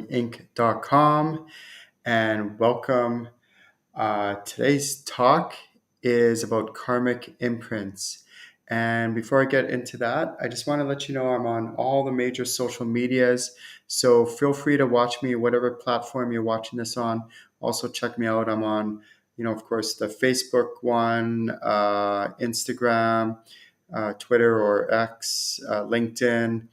inc.com, and welcome. Today's talk is about karmic imprints. And before I get into that, I just want to let you know I'm on all the major social medias. So feel free to watch me, whatever platform you're watching this on. Also, check me out. I'm on, of course, the Facebook one, Instagram, Twitter or X, LinkedIn,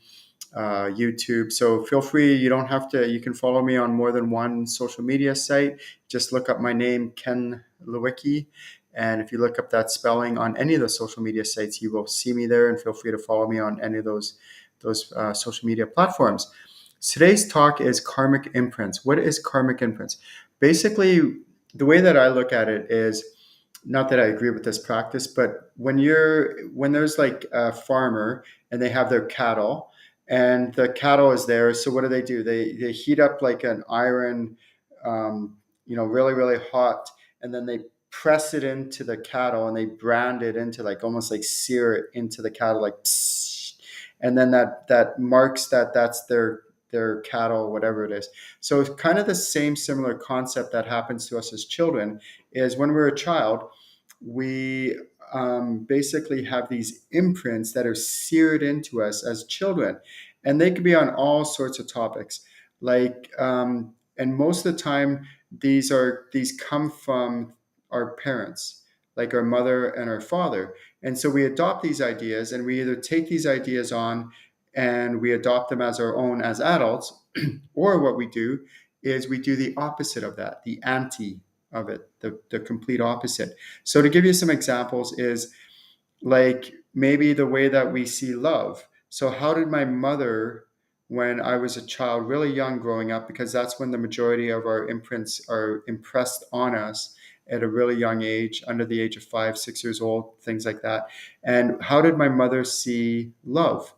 YouTube. So feel free. You don't have to. You can follow me on more than one social media site. Just look up my name, Ken Lewicki, and if you look up that spelling on any of the social media sites, you will see me there. And feel free to follow me on any of those social media platforms. Today's talk is karmic imprints. What is karmic imprints? Basically, the way that I look at it is not that I agree with this practice, but when there's like a farmer and they have their cattle and the cattle is there. So what do? They heat up like an iron, really, really hot, and then they press it into the cattle and they brand it into like almost like sear it into the cattle like psst, and then that marks that's their cattle, whatever it is. So it's kind of the same similar concept that happens to us as children is when we're a child, we basically have these imprints that are seared into us as children, and they could be on all sorts of topics. Like, and most of the time, these come from our parents, like our mother and our father, and so we adopt these ideas, and we either take these ideas on and we adopt them as our own as adults, or what we do is we do the opposite of that, the anti of it, the complete opposite. So to give you some examples is like maybe the way that we see love. So how did my mother, when I was a child, really young growing up, because that's when the majority of our imprints are impressed on us at a really young age, under the age of 5, 6 years old, things like that. And how did my mother see love?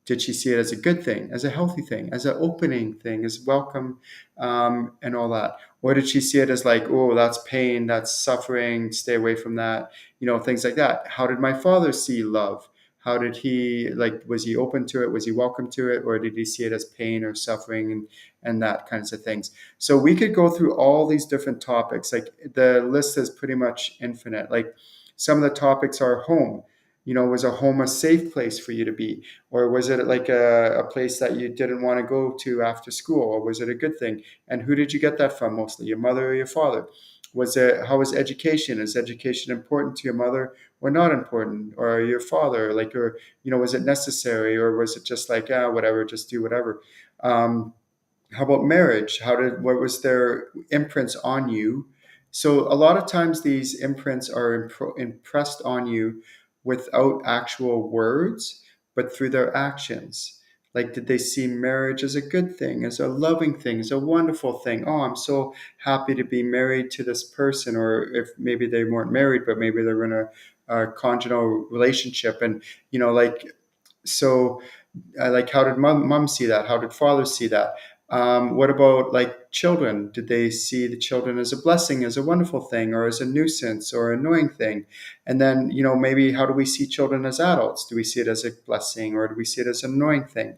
Did she see it as a good thing, as a healthy thing, as an opening thing, as welcome, and all that? Or did she see it as like, oh, that's pain, that's suffering, stay away from that, things like that? How did my father see love? How did he, like, was he open to it? Was he welcome to it? Or did he see it as pain or suffering and that kinds of things? So we could go through all these different topics. Like the list is pretty much infinite. Like some of the topics are home. Was a home a safe place for you to be? Or was it like a place that you didn't want to go to after school? Or was it a good thing? And who did you get that from mostly, your mother or your father? How was education? Is education important to your mother or not important? Or your father? Like, or, was it necessary? Or was it just like, whatever, just do whatever? How about marriage? What was their imprints on you? So a lot of times these imprints are impressed on you without actual words, but through their actions. Like, did they see marriage as a good thing, as a loving thing, as a wonderful thing? Oh, I'm so happy to be married to this person. Or if maybe they weren't married, but maybe they were in a conjugal relationship. And, like, so like, how did mom see that? How did father see that? What about like children? Did they see the children as a blessing, as a wonderful thing, or as a nuisance or annoying thing? And then, maybe how do we see children as adults? Do we see it as a blessing, or do we see it as an annoying thing?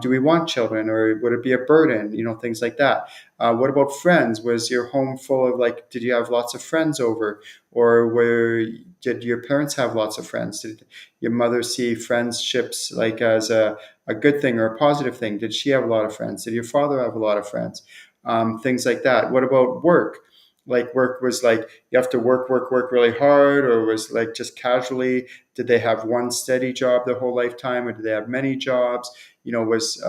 Do we want children, or would it be a burden? Things like that. What about friends? Was your home full of, like, did you have lots of friends over? Or did your parents have lots of friends? Did your mother see friendships like as a good thing or a positive thing? Did she have a lot of friends? Did your father have a lot of friends? Things like that. What about work? Like, work was like you have to work really hard, or was like just casually? Did they have one steady job their whole lifetime, or did they have many jobs? Was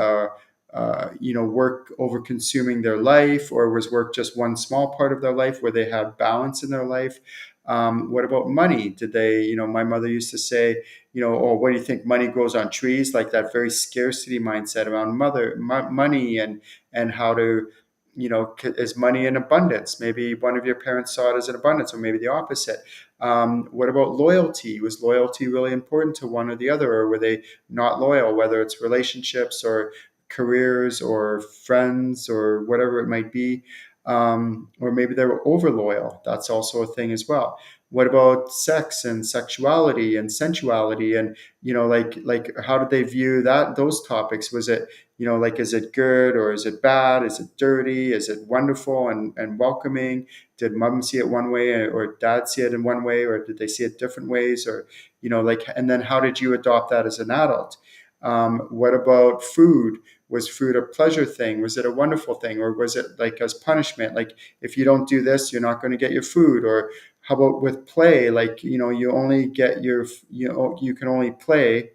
work over consuming their life, or was work just one small part of their life where they had balance in their life? What about money? Did they, my mother used to say, oh, what do you think? Money grows on trees, like that very scarcity mindset around money, and how to, is money in abundance? Maybe one of your parents saw it as an abundance, or maybe the opposite. What about loyalty? Was loyalty really important to one or the other, or were they not loyal, whether it's relationships or careers or friends or whatever it might be? Or maybe they were over loyal. That's also a thing as well. What about sex and sexuality and sensuality? And like how did they view those topics? Was it, like, is it good or is it bad? Is it dirty? Is it wonderful and welcoming? Did mom see it one way or dad see it in one way, or did they see it different ways? Or, like, and then how did you adopt that as an adult? What about food? Was food a pleasure thing? Was it a wonderful thing? Or was it like as punishment? Like, if you don't do this, you're not going to get your food. Or how about with play? Like, you only get you can only play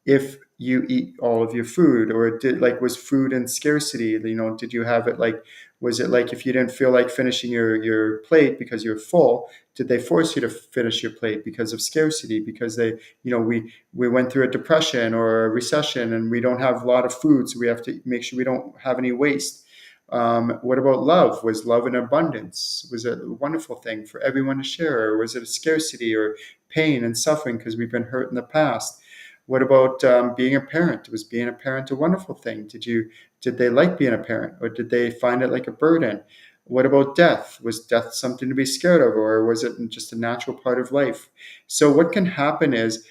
if you eat all of your food. Or was food in scarcity? Did you have it like, was it like if you didn't feel like finishing your plate because you're full, did they force you to finish your plate because of scarcity? Because we went through a depression or a recession and we don't have a lot of food, so we have to make sure we don't have any waste. What about love? Was love in abundance? Was it a wonderful thing for everyone to share? Or was it a scarcity or pain and suffering because we've been hurt in the past? What about being a parent? Was being a parent a wonderful thing? Did they like being a parent, or did they find it like a burden? What about death? Was death something to be scared of, or was it just a natural part of life? So what can happen is,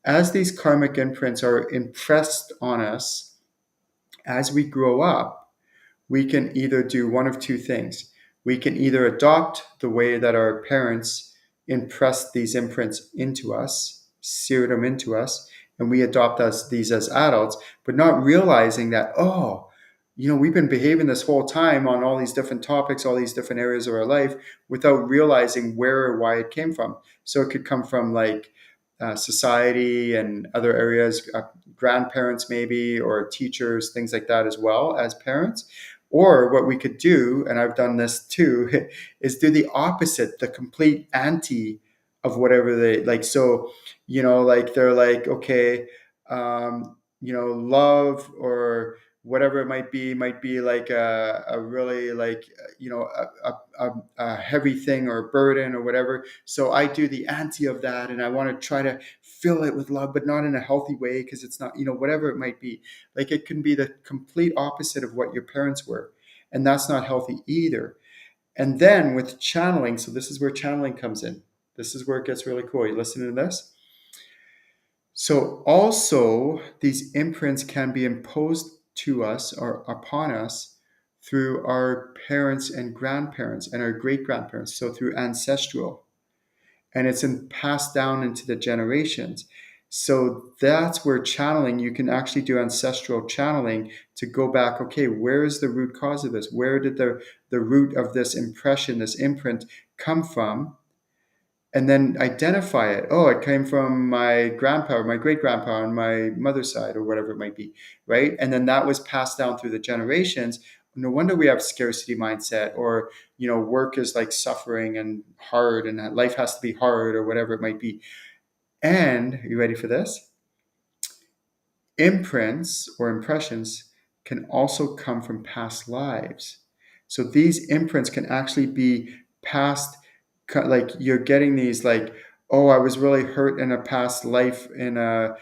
as these karmic imprints are impressed on us as we grow up, we can either do one of two things. We can either adopt the way that our parents impressed these imprints into us, seared them into us, and we adopt these as adults, but not realizing that, oh, we've been behaving this whole time on all these different topics, all these different areas of our life, without realizing where or why it came from. So it could come from like society and other areas, grandparents maybe, or teachers, things like that, as well as parents. Or what we could do, and I've done this too, is do the opposite, the complete anti of whatever they like. So, like they're like, okay, love or whatever it might be like a really like, a heavy thing or a burden or whatever. So I do the anti of that, and I want to try to fill it with love, but not in a healthy way, because it's not, whatever it might be. Like, it can be the complete opposite of what your parents were, and that's not healthy either. And then with channeling, so this is where channeling comes in. This is where it gets really cool. You listening to this? So also, these imprints can be imposed to us or upon us through our parents and grandparents and our great grandparents. So through ancestral, and it's passed down into the generations. So that's where channeling, you can actually do ancestral channeling to go back. Okay, where is the root cause of this? Where did the root of this impression, this imprint, come from? And then identify it. Oh, it came from my grandpa or my great grandpa on my mother's side, or whatever it might be, right? And then that was passed down through the generations. No wonder we have scarcity mindset, or work is like suffering and hard, and that life has to be hard, or whatever it might be. And are you ready for this? Imprints or impressions can also come from past lives. So these imprints can actually be passed, like you're getting these like, oh, I was really hurt in a past life in a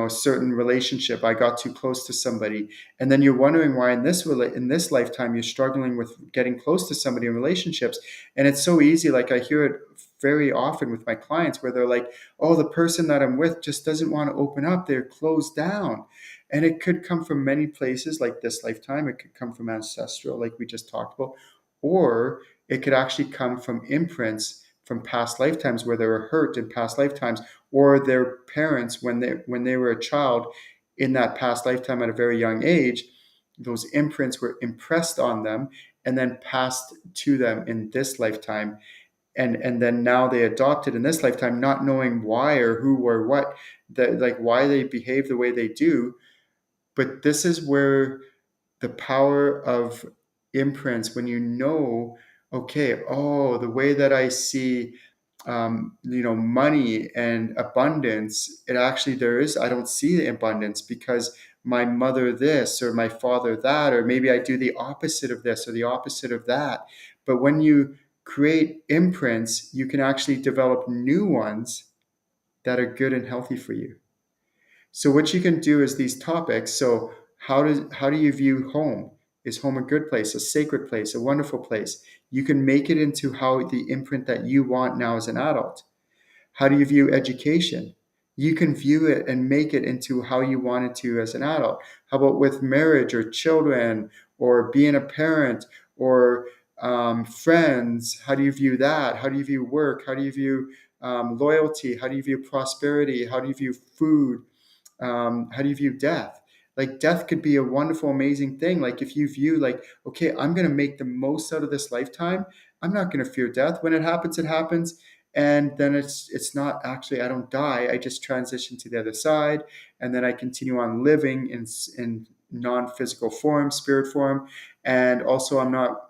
certain relationship. I got too close to somebody, and then you're wondering why in this lifetime you're struggling with getting close to somebody in relationships. And it's so easy. Like, I hear it very often with my clients where they're like, oh, the person that I'm with just doesn't want to open up. They're closed down. And it could come from many places, like this lifetime. It could come from ancestral, like we just talked about, or it could actually come from imprints from past lifetimes where they were hurt in past lifetimes, or their parents when they were a child in that past lifetime at a very young age. Those imprints were impressed on them and then passed to them in this lifetime, and then now they adopt it in this lifetime, not knowing why or who or what, that like why they behave the way they do. But this is where the power of imprints, when okay, oh, the way that I see money and abundance, it actually, I don't see the abundance because my mother this or my father that, or maybe I do the opposite of this or the opposite of that. But when you create imprints, you can actually develop new ones that are good and healthy for you. So what you can do is these topics. So how do you view home? Is home a good place, a sacred place, a wonderful place? You can make it into how the imprint that you want now as an adult. How do you view education? You can view it and make it into how you want it to as an adult. How about with marriage or children or being a parent or friends? How do you view that? How do you view work? How do you view loyalty? How do you view prosperity? How do you view food? How do you view death? Like death could be a wonderful, amazing thing. Like if you view like, okay, I'm going to make the most out of this lifetime. I'm not going to fear death. When it happens, it happens. And then it's not actually, I don't die. I just transition to the other side. And then I continue on living in non-physical form, spirit form. And also I'm not,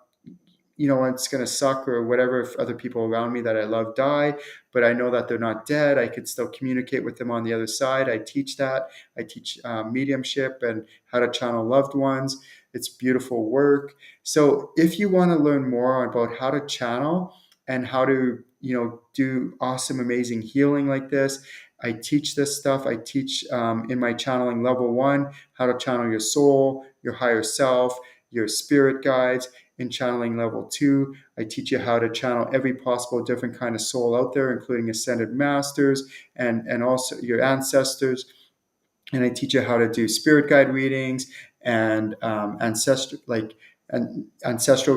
it's going to suck or whatever if other people around me that I love die, but I know that they're not dead. I could still communicate with them on the other side. I teach that. I teach mediumship and how to channel loved ones. It's beautiful work. So if you want to learn more about how to channel and how to, do awesome, amazing healing like this, I teach this stuff. I teach in my channeling level 1, how to channel your soul, your higher self, your spirit guides. In channeling level 2, I teach you how to channel every possible different kind of soul out there, including ascended masters and also your ancestors. And I teach you how to do spirit guide readings and ancestral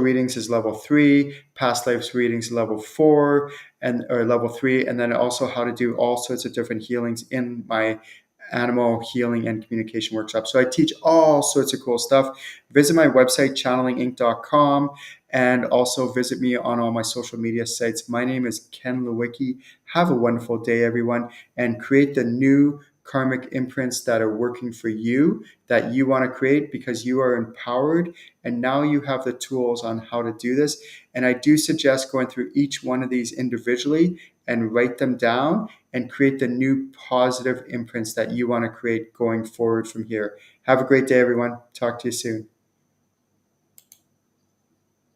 readings is level 3, past lives readings level 4 or level 3, and then also how to do all sorts of different healings in my animal healing and communication workshop. So I teach all sorts of cool stuff. Visit my website, channelinginc.com, and also visit me on all my social media sites. My name is Ken Lewicki. Have a wonderful day, everyone, and create the new karmic imprints that are working for you, that you want to create because you are empowered and now you have the tools on how to do this. And I do suggest going through each one of these individually and write them down and create the new positive imprints that you want to create going forward from here. Have a great day, everyone. Talk to you soon.